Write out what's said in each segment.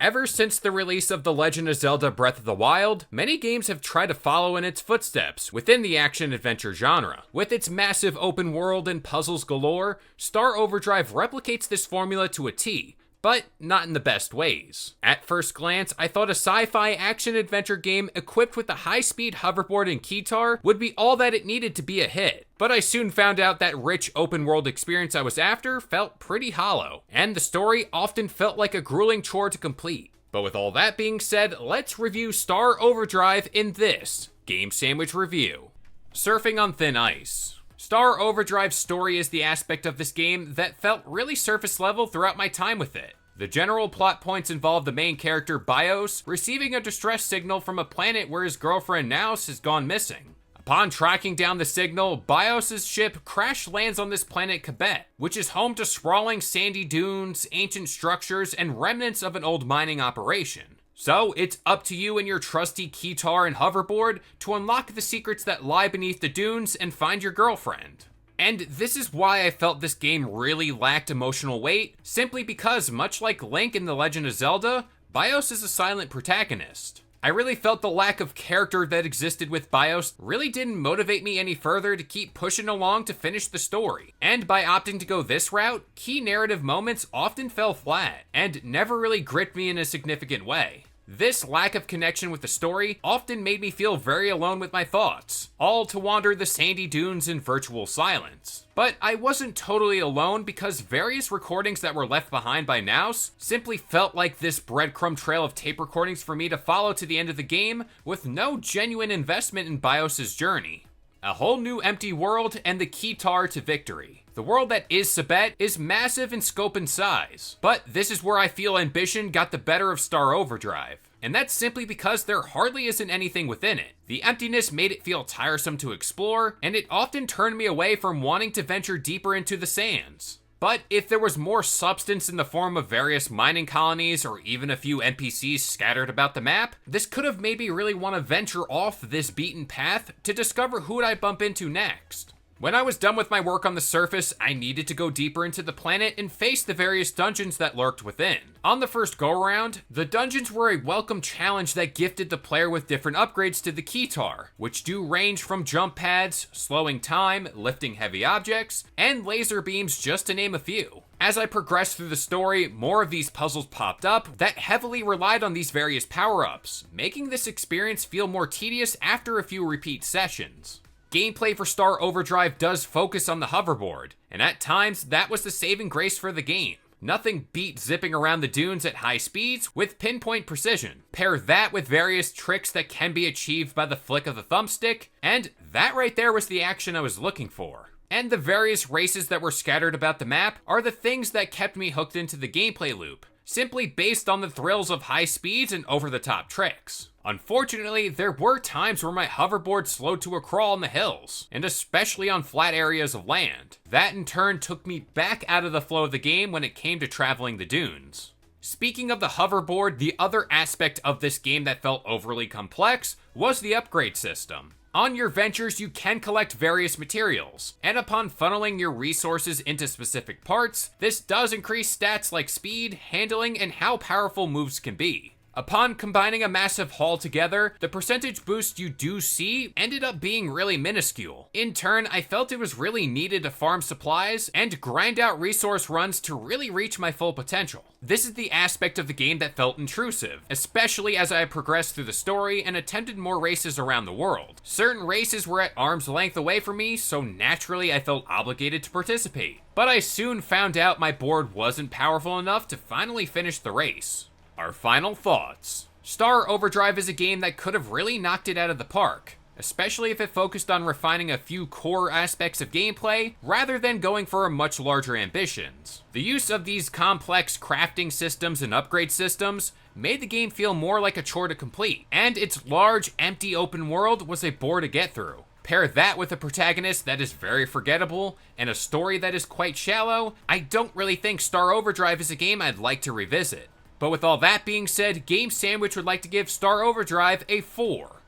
Ever since the release of The Legend of Zelda Breath of the Wild, many games have tried to follow in its footsteps within the action-adventure genre. With its massive open world and puzzles galore, Star Overdrive replicates this formula to a T, but not in the best ways. At first glance, I thought a sci-fi action-adventure game equipped with a high-speed hoverboard and keytar would be all that it needed to be a hit. But I soon found out that rich open-world experience I was after felt pretty hollow, and the story often felt like a grueling chore to complete. But with all that being said, let's review Star Overdrive in this Game Sandwich review. Surfing on thin ice. Star Overdrive's story is the aspect of this game that felt really surface level throughout my time with it. The general plot points involve the main character Bios receiving a distress signal from a planet where his girlfriend Naus has gone missing. Upon tracking down the signal, Bios' ship crash lands on this planet Kabet, which is home to sprawling sandy dunes, ancient structures, and remnants of an old mining operation. So, it's up to you and your trusty keytar and hoverboard to unlock the secrets that lie beneath the dunes and find your girlfriend. And this is why I felt this game really lacked emotional weight, simply because, much like Link in The Legend of Zelda, Bios is a silent protagonist. I really felt the lack of character that existed with Bios really didn't motivate me any further to keep pushing along to finish the story. And by opting to go this route, key narrative moments often fell flat, and never really gripped me in a significant way. This lack of connection with the story often made me feel very alone with my thoughts, all to wander the sandy dunes in virtual silence. But I wasn't totally alone because various recordings that were left behind by Naus simply felt like this breadcrumb trail of tape recordings for me to follow to the end of the game with no genuine investment in Bios' journey. A whole new empty world and the keytar to victory. The world that is Sabet is massive in scope and size, but this is where I feel ambition got the better of Star Overdrive. And that's simply because there hardly isn't anything within it. The emptiness made it feel tiresome to explore, and it often turned me away from wanting to venture deeper into the sands. But if there was more substance in the form of various mining colonies or even a few NPCs scattered about the map, this could have made me really want to venture off this beaten path to discover who would I bump into next. When I was done with my work on the surface, I needed to go deeper into the planet and face the various dungeons that lurked within. On the first go-around, the dungeons were a welcome challenge that gifted the player with different upgrades to the keytar, which do range from jump pads, slowing time, lifting heavy objects, and laser beams just to name a few. As I progressed through the story, more of these puzzles popped up that heavily relied on these various power-ups, making this experience feel more tedious after a few repeat sessions. Gameplay for Star Overdrive does focus on the hoverboard, and at times that was the saving grace for the game. Nothing beat zipping around the dunes at high speeds with pinpoint precision. Pair that with various tricks that can be achieved by the flick of the thumbstick, and that right there was the action I was looking for. And the various races that were scattered about the map are the things that kept me hooked into the gameplay loop, simply based on the thrills of high speeds and over-the-top tricks. Unfortunately, there were times where my hoverboard slowed to a crawl in the hills, and especially on flat areas of land. That in turn took me back out of the flow of the game when it came to traveling the dunes. Speaking of the hoverboard, the other aspect of this game that felt overly complex was the upgrade system. On your ventures, you can collect various materials, and upon funneling your resources into specific parts, this does increase stats like speed, handling, and how powerful moves can be. Upon combining a massive haul together, the percentage boost you do see ended up being really minuscule. In turn, I felt it was really needed to farm supplies and grind out resource runs to really reach my full potential. This is the aspect of the game that felt intrusive, especially as I progressed through the story and attempted more races around the world. Certain races were at arm's length away from me, so naturally I felt obligated to participate. But I soon found out my board wasn't powerful enough to finally finish the race. Our final thoughts. Star Overdrive is a game that could have really knocked it out of the park, especially if it focused on refining a few core aspects of gameplay rather than going for much larger ambitions. The use of these complex crafting systems and upgrade systems made the game feel more like a chore to complete, and its large, empty open world was a bore to get through. Pair that with a protagonist that is very forgettable and a story that is quite shallow, I don't really think Star Overdrive is a game I'd like to revisit. But with all that being said, Game Sandwich would like to give Star Overdrive a 4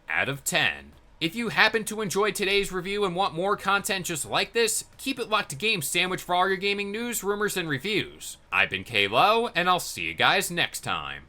out of 10. If you happen to enjoy today's review and want more content just like this, keep it locked to Game Sandwich for all your gaming news, rumors, and reviews. I've been K-Lo, and I'll see you guys next time.